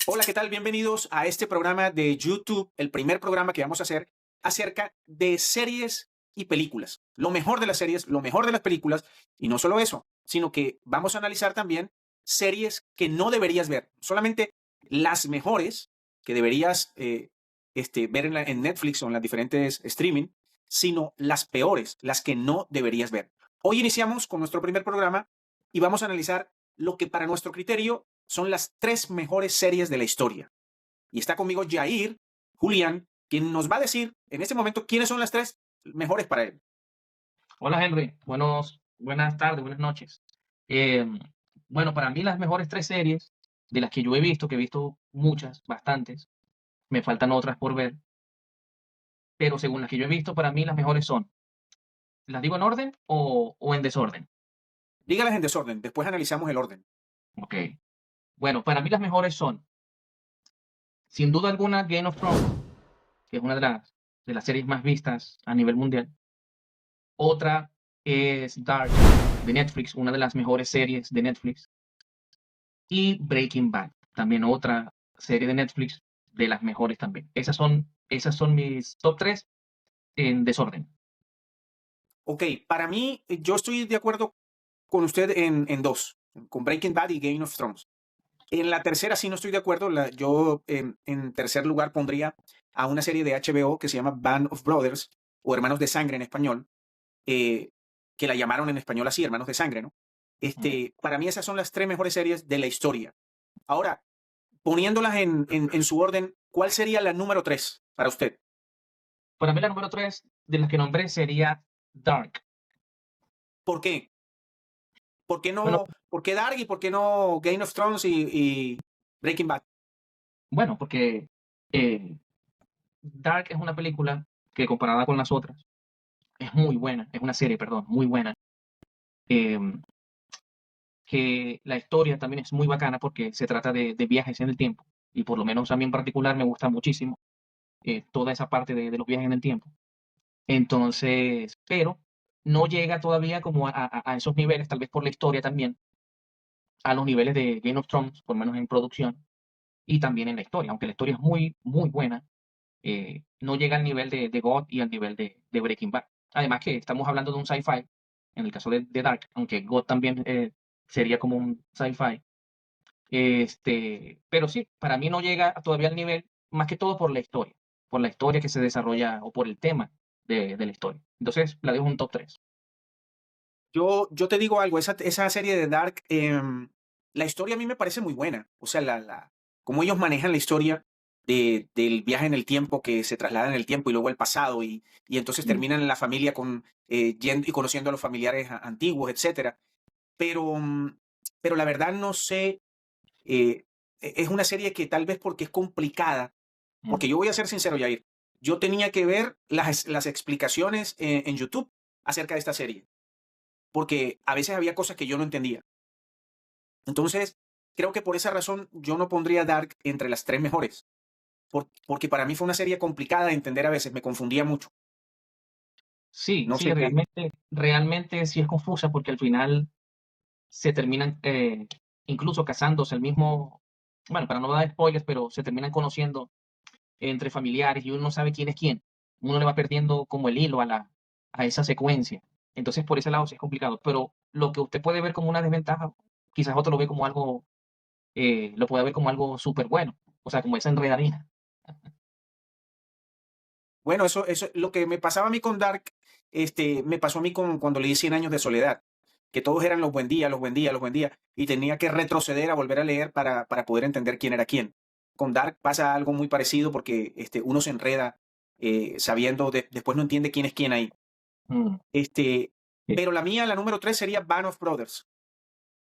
Hola, ¿qué tal? Bienvenidos a este programa de YouTube, el primer programa que vamos a hacer acerca de series y películas. Lo mejor de las series, lo mejor de las películas, y no solo eso, sino que vamos a analizar también series que no deberías ver, solamente las mejores que deberías ver en Netflix o en las diferentes streaming, sino las peores, las que no deberías ver. Hoy iniciamos con nuestro primer programa y vamos a analizar lo que para nuestro criterio son las tres mejores series de la historia. Y está conmigo Jair, Julián, quien nos va a decir en este momento quiénes son las tres mejores para él. Hola Henry, buenas tardes, buenas noches. Eh, bueno, para mí las mejores tres series de las que yo he visto, que he visto muchas, bastantes, me faltan otras por ver, pero según las que yo he visto, para mí las mejores son, ¿las digo en orden o en desorden? Dígalas en desorden, después analizamos el orden. Ok. Bueno, para mí las mejores son, sin duda alguna, Game of Thrones, que es una de las series más vistas a nivel mundial. Otra es Dark, de Netflix, una de las mejores series de Netflix. Y Breaking Bad, también otra serie de Netflix de las mejores también. Esas son mis top 3 en desorden. Ok, para mí, yo estoy de acuerdo con usted en dos, con Breaking Bad y Game of Thrones. En la tercera sí no estoy de acuerdo. Yo en tercer lugar pondría a una serie de HBO que se llama Band of Brothers o Hermanos de Sangre en español, eh, que la llamaron en español así, Hermanos de Sangre, ¿no? Mm. Para mí esas son las tres mejores series de la historia. Ahora, poniéndolas en su orden, ¿cuál sería la número tres para usted? Para mí la número 3 de las que nombré sería Dark. ¿Por qué? Bueno, ¿Por qué Dark y por qué no Game of Thrones y Breaking Bad? bueno, porque eh, Dark es una película que comparada con las otras es muy buena, es una serie, perdón, muy buena. Eh, que la historia también es muy bacana porque se trata de viajes en el tiempo y por lo menos a mí en particular me gusta muchísimo toda esa parte de los viajes en el tiempo. Entonces, pero no llega todavía como a esos niveles, tal vez por la historia también, a los niveles de Game of Thrones, por lo menos en producción, y también en la historia, aunque la historia es muy, muy buena, no llega al nivel de God y al nivel de Breaking Bad. Además que estamos hablando de un sci-fi, en el caso de Dark, aunque God también sería como un sci-fi. Pero sí, para mí no llega todavía al nivel, más que todo por la historia que se desarrolla o por el tema de la historia. Entonces, la dejo un top 3. Yo te digo algo, esa serie de Dark, la historia a mí me parece muy buena. O sea, cómo ellos manejan la historia del viaje en el tiempo, que se traslada en el tiempo y luego al pasado, y entonces Mm. terminan en la familia yendo y conociendo a los familiares antiguos, etcétera. Pero, pero la verdad no sé, eh, es una serie que tal vez porque es complicada, Mm. porque yo voy a ser sincero, Jair, yo tenía que ver las explicaciones en YouTube acerca de esta serie, porque a veces había cosas que yo no entendía. Entonces, creo que por esa razón yo no pondría Dark entre las tres mejores, porque para mí fue una serie complicada de entender a veces, me confundía mucho. Sí, No sí, sé qué. realmente sí es confusa porque al final se terminan incluso casándose el mismo, bueno, para no dar spoilers, pero se terminan conociendo entre familiares y uno no sabe quién es quién. Uno le va perdiendo como el hilo a esa secuencia. Entonces, por ese lado sí es complicado. Pero lo que usted puede ver como una desventaja, quizás otro lo ve como algo, lo puede ver como algo súper bueno. O sea, como esa enredadera. Bueno, eso, lo que me pasaba a mí con Dark, me pasó a mí cuando leí Cien años de soledad, que todos eran los buen día, los buen día, los buen día, y tenía que retroceder a volver a leer para poder entender quién era quién. Con Dark pasa algo muy parecido porque uno se enreda sabiendo, después no entiende quién es quién ahí. Mm, Este, sí, pero la mía, la número tres, sería Band of Brothers,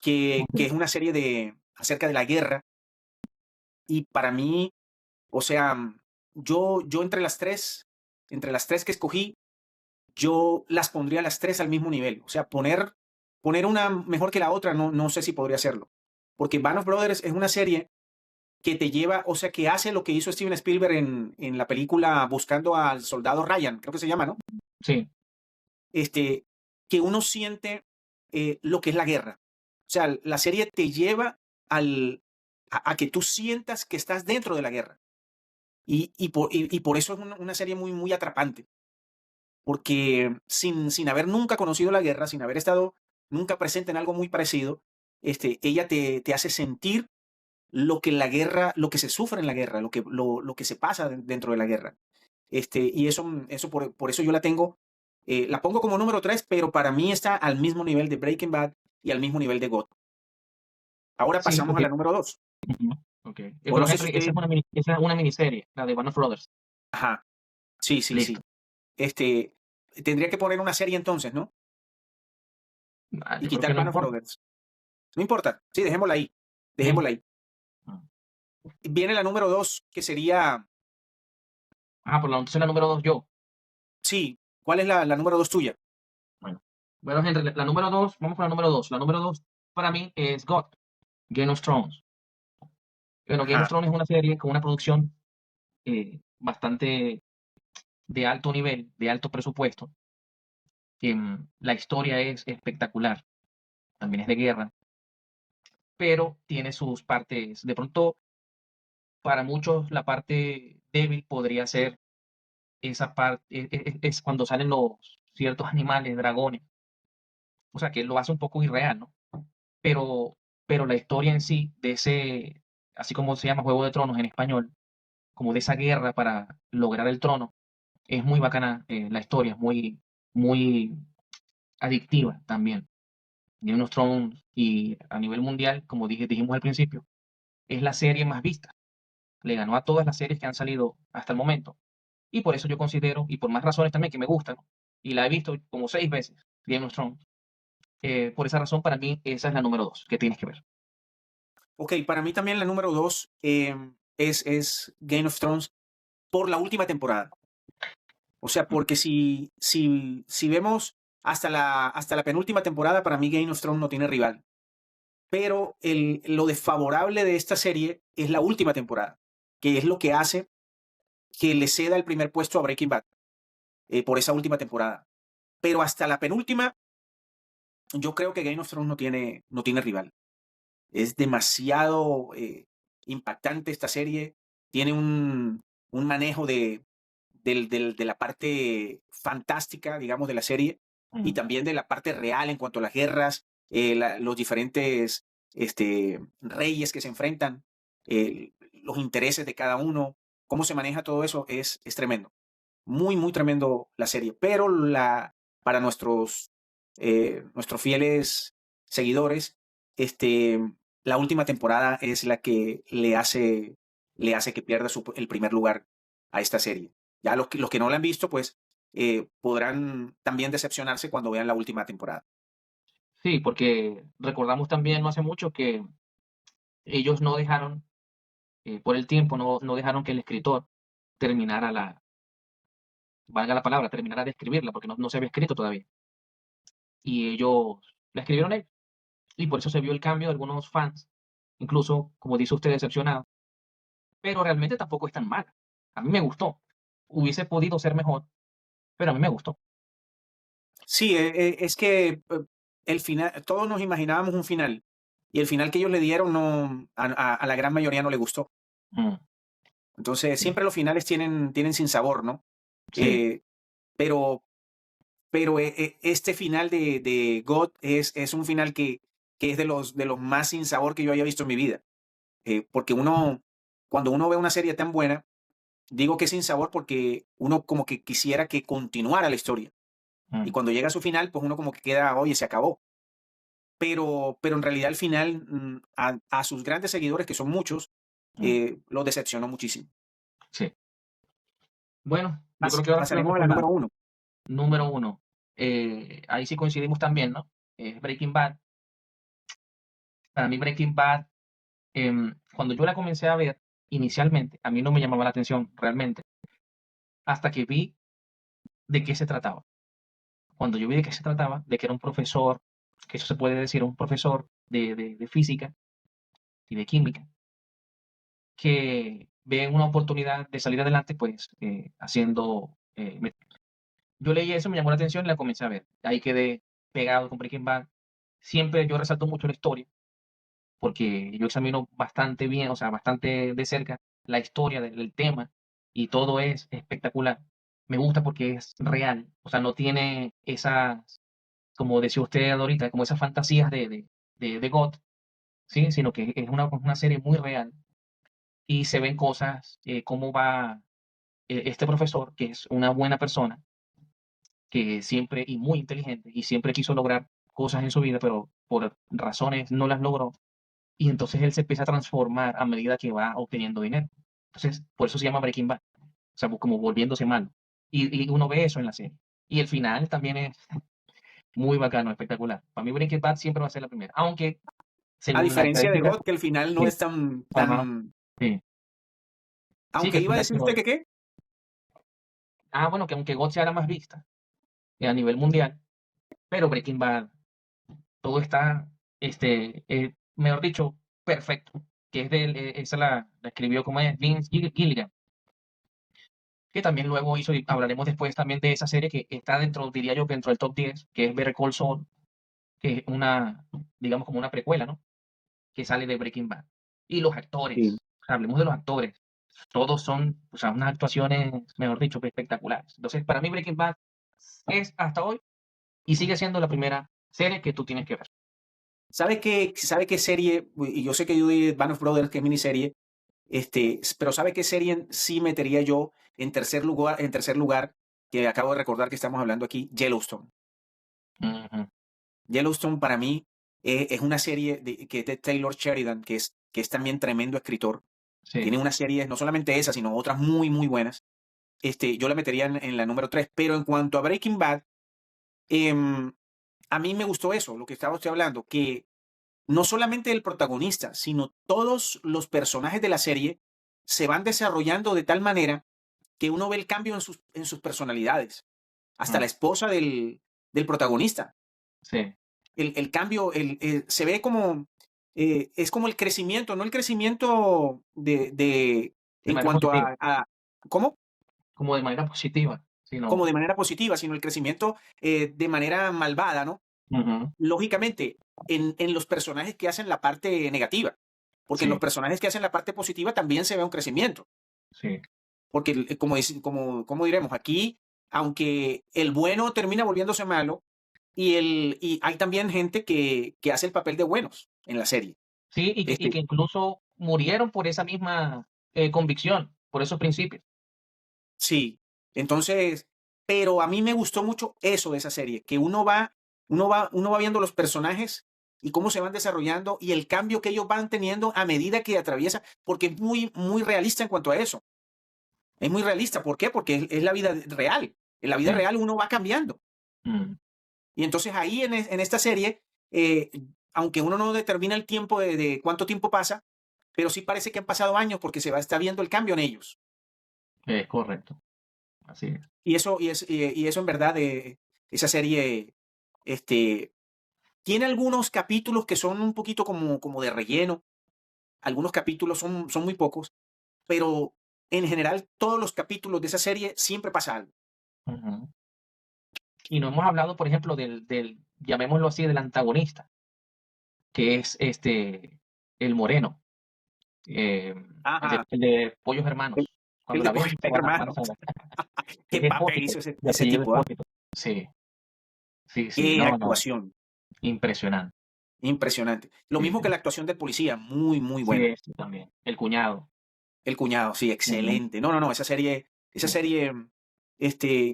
que ok. es una serie acerca de la guerra, y para mí, o sea, yo entre las tres que escogí, yo las pondría las tres al mismo nivel. O sea, poner una mejor que la otra, no sé si podría hacerlo. Porque Band of Brothers es una serie que te lleva, o sea, que hace lo que hizo Steven Spielberg en la película Buscando al Soldado Ryan, creo que se llama, ¿no? Sí, Este, que uno siente lo que es la guerra. O sea, la serie te lleva al, a que tú sientas que estás dentro de la guerra. Y por eso es una serie muy, muy atrapante, porque sin haber nunca conocido la guerra, sin haber estado nunca presente en algo muy parecido, ella te hace sentir lo que la guerra, lo que se sufre en la guerra, lo que se pasa dentro de la guerra. Y eso por eso yo la tengo, la pongo como número 3, pero para mí está al mismo nivel de Breaking Bad y al mismo nivel de GOT. Ahora Sí, pasamos a porque... la número 2. Ujú, ok. O Pero no sé si Henry, usted... esa es una miniserie, la de Band of Brothers. Ajá, sí, sí, sí. Listo. Este, Tendría que poner una serie entonces, ¿no? Ah, Y yo creo que quitar no Band of importa. Brothers. No importa, sí, dejémosla ahí, Sí. dejémosla ahí. Ah, Viene la número 2, que sería, entonces la número 2 yo. sí, ¿cuál es la número 2 tuya? Bueno, bueno, Henry, la número 2, vamos con la número 2. La número 2 para mí es God, Game of Thrones. Bueno, Game of Ajá. Thrones es una serie con una producción bastante de alto nivel, de alto presupuesto. La historia es espectacular, también es de guerra, pero tiene sus partes, de pronto, para muchos la parte débil podría ser esa parte, es cuando salen los ciertos animales, dragones, o sea, que lo hace un poco irreal, ¿no? Pero, pero la historia en sí, de ese, así como se llama Juego de Tronos en español, como de esa guerra para lograr el trono, es muy bacana, la historia es muy, muy adictiva también. Game of Thrones y a nivel mundial, como dijimos al principio, es la serie más vista. Le ganó a todas las series que han salido hasta el momento. Y por eso yo considero, y por más razones también que me gustan, y la he visto como 6 veces, Game of Thrones, por esa razón para mí esa es la número 2 que tienes que ver. Ok, para mí también la número 2 es Game of Thrones por la última temporada. O sea, Mm. porque si vemos hasta la penúltima temporada, para mí Game of Thrones no tiene rival. Pero lo desfavorable de esta serie es la última temporada, que es lo que hace que le ceda el primer puesto a Breaking Bad, por esa última temporada. Pero hasta la penúltima, yo creo que Game of Thrones no tiene rival. Es demasiado impactante esta serie. Tiene un manejo de la parte fantástica, digamos, de la serie y Mm. también de la parte real en cuanto a las guerras, los diferentes reyes que se enfrentan, los intereses de cada uno, cómo se maneja todo eso es tremendo. Muy, muy tremendo la serie. Pero para nuestros fieles seguidores, la última temporada es la que le hace que pierda el primer lugar a esta serie. Ya los que no la han visto, pues podrán también decepcionarse cuando vean la última temporada. Sí, porque recordamos también no hace mucho que ellos no dejaron, por el tiempo, no dejaron que el escritor terminara valga la palabra, terminara de escribirla, porque no se había escrito todavía. Y ellos la escribieron ellos. Y por eso se vio el cambio de algunos fans, incluso, como dice usted, decepcionado. Pero realmente tampoco es tan mala. A mí me gustó. Hubiese podido ser mejor, pero a mí me gustó. Sí, es que el final, todos nos imaginábamos un final y el final que ellos le dieron a la gran mayoría no le gustó. Mm, Entonces, sí, siempre los finales tienen sin sabor, ¿no? sí, Eh, pero este final de God es un final que es de los más sin sabor que yo haya visto en mi vida. Porque cuando uno ve una serie tan buena, digo que es sin sabor porque uno como que quisiera que continuara la historia. Y mm, cuando llega a su final, pues uno como que queda, oye, se acabó. Pero en realidad el final, a sus grandes seguidores, que son muchos, mm, los decepcionó muchísimo. sí. Bueno, yo creo que ahora sí vamos Pasaremos a la con la número 1. número 1. Ahí sí coincidimos también, ¿no? Breaking Bad. Para mí Breaking Bad, cuando yo la comencé a ver, inicialmente, a mí no me llamaba la atención realmente, hasta que vi de qué se trataba. Cuando yo vi de qué se trataba, de que era un profesor, que eso se puede decir, un profesor de física y de química, que ve una oportunidad de salir adelante, pues haciendo... yo leí eso, me llamó la atención y la comencé a ver. Ahí quedé pegado con Breaking Bad. Siempre yo resalto mucho la historia, porque yo examino bastante bien, o sea, bastante de cerca la historia del tema y todo es espectacular. Me gusta porque es real, o sea, no tiene esas, como decía usted ahorita, como esas fantasías de God, ¿sí? Sino que es una serie muy real y se ven cosas, cómo va este profesor, que es una buena persona, que siempre, y muy inteligente, y siempre quiso lograr cosas en su vida, pero por razones no las logró, y entonces él se empieza a transformar a medida que va obteniendo dinero. Entonces, por eso se llama Breaking Bad, o sea, como volviéndose malo. Y uno ve eso en la serie. Y el final también es muy bacano, espectacular. Para mí Breaking Bad siempre va a ser la primera, aunque A según la diferencia de estadística, God, que el final no sí, es tan, ajá, tan... sí, sí, que Aunque el iba a final, decir usted pero, que qué. bueno, que aunque God sea la más vista a nivel mundial, pero Breaking Bad todo está, mejor dicho, perfecto. Que es esa la escribió como es Vince Gilligan, que también luego hizo, y hablaremos después también de esa serie que está dentro, diría yo, que dentro del top 10 que es Better Call Saul, que es una, digamos, como una precuela, ¿no? Que sale de Breaking Bad. Y los Sí. actores, o sea, hablemos de los actores, todos son, o sea, unas actuaciones, mejor dicho, espectaculares. Entonces, para mí Breaking Bad es hasta hoy y sigue siendo la primera serie que tú tienes que ver. Sabe qué serie? Y yo sé que yo di Band of Brothers, que es miniserie, pero ¿sabe qué serie sí metería yo en tercer lugar, que acabo de recordar que estamos hablando aquí? Yellowstone. Ujú, Yellowstone para mí es una serie que es de Taylor Sheridan, que es también tremendo escritor. sí. Tiene una serie, no solamente esa, sino otras muy, muy buenas. Yo la metería en la número 3. Pero en cuanto a Breaking Bad, em, a mí me gustó eso, lo que estaba usted hablando, que no solamente el protagonista, sino todos los personajes de la serie se van desarrollando de tal manera que uno ve el cambio en sus personalidades. Hasta la Mm, esposa del protagonista. sí. El cambio se ve como, es como el crecimiento, no el crecimiento De en manera cuanto positiva, ¿cómo? como de manera positiva, Como sino de manera positiva, sino el crecimiento de manera malvada, ¿no? ujú, Lógicamente, en los personajes que hacen la parte negativa, porque en los sí, personajes que hacen la parte positiva también se ve un crecimiento, sí. porque como diremos, aquí, aunque el bueno termina volviéndose malo, y hay también gente que hace el papel de buenos en la serie. Sí, y Este, que incluso murieron por esa misma, convicción, por esos principios. sí, entonces, pero a mí me gustó mucho eso de esa serie, que uno va viendo los personajes y cómo se van desarrollando y el cambio que ellos van teniendo a medida que atraviesa, porque es muy, muy realista en cuanto a eso. Es muy realista. ¿Por qué? Porque es la vida real. En la vida Sí, real uno va cambiando. mm, Y entonces ahí en esta serie, aunque uno no determina el tiempo de cuánto tiempo pasa, pero sí parece que han pasado años porque está viendo el cambio en ellos. es correcto, así es. Y eso en verdad, esa serie, este, tiene algunos capítulos que son un poquito como de relleno. Algunos capítulos son muy pocos, pero en general todos los capítulos de esa serie siempre pasa algo. Ujú. Y no hemos hablado, por ejemplo, llamémoslo así, del antagonista, que es, el moreno, Ajá, el de Pollos el, Hermanos. el Cuando de la ves, Pollo van a Hermanos. saber. Qué Es papel Espósito, hizo de ese apellido tipo, ¿ah? Espósito. Sí, sí, sí, Qué no, no, actuación. impresionante. Impresionante. Lo Sí, mismo que sí. la actuación del policía, muy, muy Sí, buena. este también. El cuñado. El cuñado, sí, Ujú, excelente. No, no, no, esa sí. serie,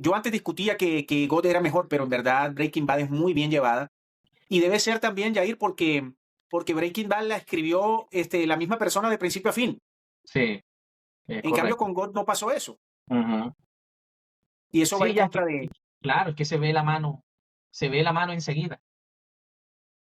yo antes discutía que God era mejor, pero en verdad Breaking Bad es muy bien llevada. Y debe ser también, Jair, porque Breaking Bad la escribió la misma persona de principio a fin. Sí, es En cambio, correcto. con God no pasó eso. Ujú. Y eso va Sí, en ya es que, contra de... claro, es que se ve la mano enseguida,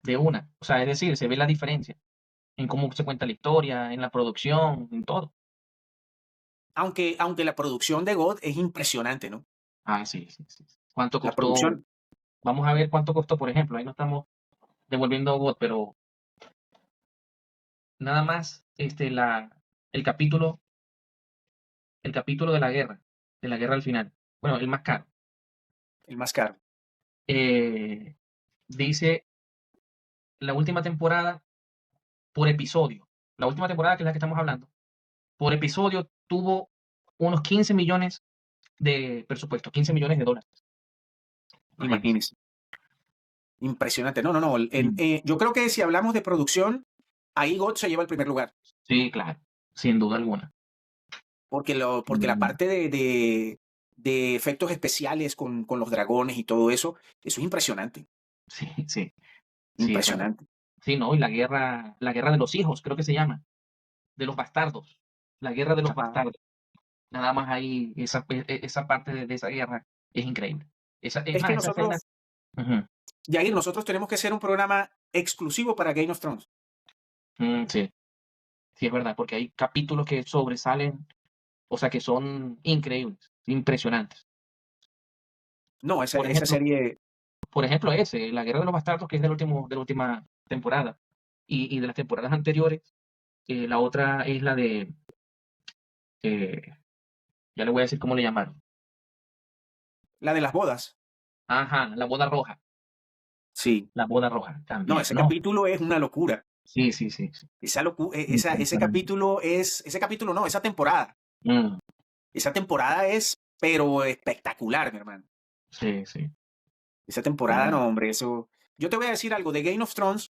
de una. O sea, es decir, se ve la diferencia en cómo se cuenta la historia, en la producción, en todo. Aunque la producción de God es impresionante, ¿no? Ah, sí, sí, sí. ¿Cuánto La costó? producción, Vamos a ver cuánto costó, por ejemplo. Ahí no estamos devolviendo bot, pero nada más, el capítulo, el capítulo de la guerra al final. Bueno, el más caro. el más caro. Eh, dice la última temporada por episodio. La última temporada, que es la que estamos hablando, por episodio tuvo unos 15 millones de presupuesto, 15 millones de dólares. Imagínense. Imagínense. Impresionante. No, no, no. Mm. Yo creo que si hablamos de producción, ahí GOT se lleva el primer lugar. Sí, claro, sin duda alguna. Porque la Mm. parte de efectos especiales con los dragones y todo eso es impresionante. Sí, sí, sí, es verdad. Impresionante. Sí, ¿no? Y la guerra de los hijos, creo que se llama, de los bastardos, la guerra de los Ajá. bastardos. Nada más ahí, esa parte de esa guerra es increíble. Es Es más, que esa escena. nosotros, Ujú. Yair, nosotros tenemos que hacer un programa exclusivo para Game of Thrones. Sí, sí, es verdad, porque hay capítulos que sobresalen, o sea, que son increíbles, impresionantes. No, Por esa ejemplo, serie, ese, la guerra de los bastardos, que es de la última temporada. Y de las temporadas anteriores, la otra es la de, eh, ya le voy a decir cómo le llamaron. la de las bodas. Ajá, la boda roja. Sí. La boda roja No, también, ese ¿no? capítulo es una locura. Sí, sí, sí, sí. Ese capítulo no, Mm, esa temporada es, pero espectacular, mi hermano. sí, sí. Esa temporada, Bueno, no, hombre, eso. Yo te voy a decir algo de Game of Thrones.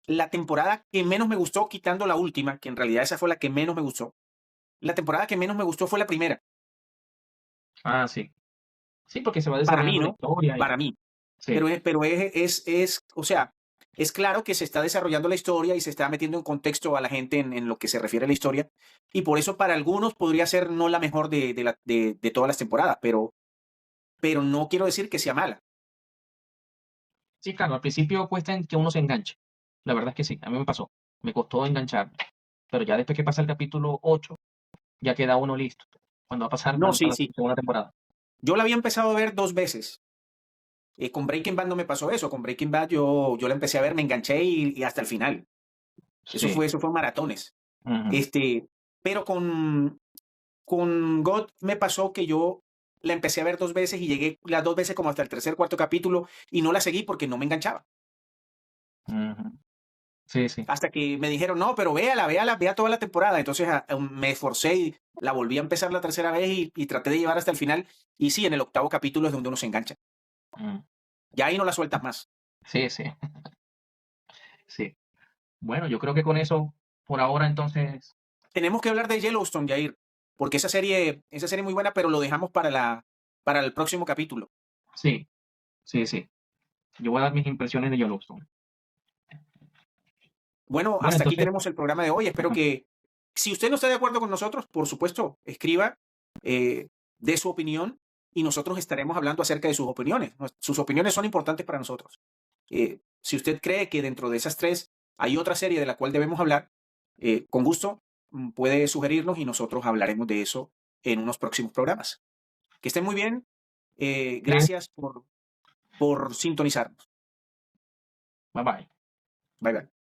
La temporada que menos me gustó, quitando la última, que en realidad esa fue la que menos me gustó. La temporada que menos me gustó fue la primera. sí. Sí, porque se va Para mí, desarrollando la ¿no? historia y Para mí. sí. O sea, es claro que se está desarrollando la historia y se está metiendo en contexto a la gente en lo que se refiere a la historia. Y por eso para algunos podría ser no la mejor de todas las temporadas, pero no quiero decir que sea mala. Sí, claro, al principio cuesta en que uno se enganche. La verdad es que sí, a mí me pasó. Me costó engancharme. Pero ya después que pasa el capítulo 8 ya queda uno listo. Cuando va a pasar No, para sí, la sí. segunda temporada. Yo la había empezado a ver 2 veces. Con Breaking Bad no me pasó eso. Con Breaking Bad yo la empecé a ver, me enganché y hasta el final. Sí. Eso fue maratones. Ujú, Este, pero con God me pasó que yo la empecé a ver 2 veces y llegué las 2 veces como hasta el tercer, cuarto capítulo y no la seguí porque no me enganchaba. ujú. Sí, sí. Hasta que me dijeron, no, pero vea toda la temporada. Entonces me esforcé y la volví a empezar la tercera vez y traté de llevar hasta el final. Y sí, en el octavo capítulo es donde uno se engancha. Mm, Ya ahí no la sueltas más. sí, sí, sí. Bueno, yo creo que con eso, por ahora entonces, Tenemos que hablar de Yellowstone, Jair, porque esa serie es muy buena, pero lo dejamos para el próximo capítulo. sí, sí, sí. Yo voy a dar mis impresiones de Yellowstone. Bueno, Bueno, hasta aquí entonces, tenemos el programa de hoy. Espero ajá, que, si usted no está de acuerdo con nosotros, por supuesto, escriba eh, de su opinión y nosotros estaremos hablando acerca de sus opiniones. Sus opiniones son importantes para nosotros. Si usted cree que dentro de esas tres hay otra serie de la cual debemos hablar, con gusto puede sugerirnos y nosotros hablaremos de eso en unos próximos programas. Que estén muy bien. bien, Gracias por sintonizarnos. bye bye. Bye bye.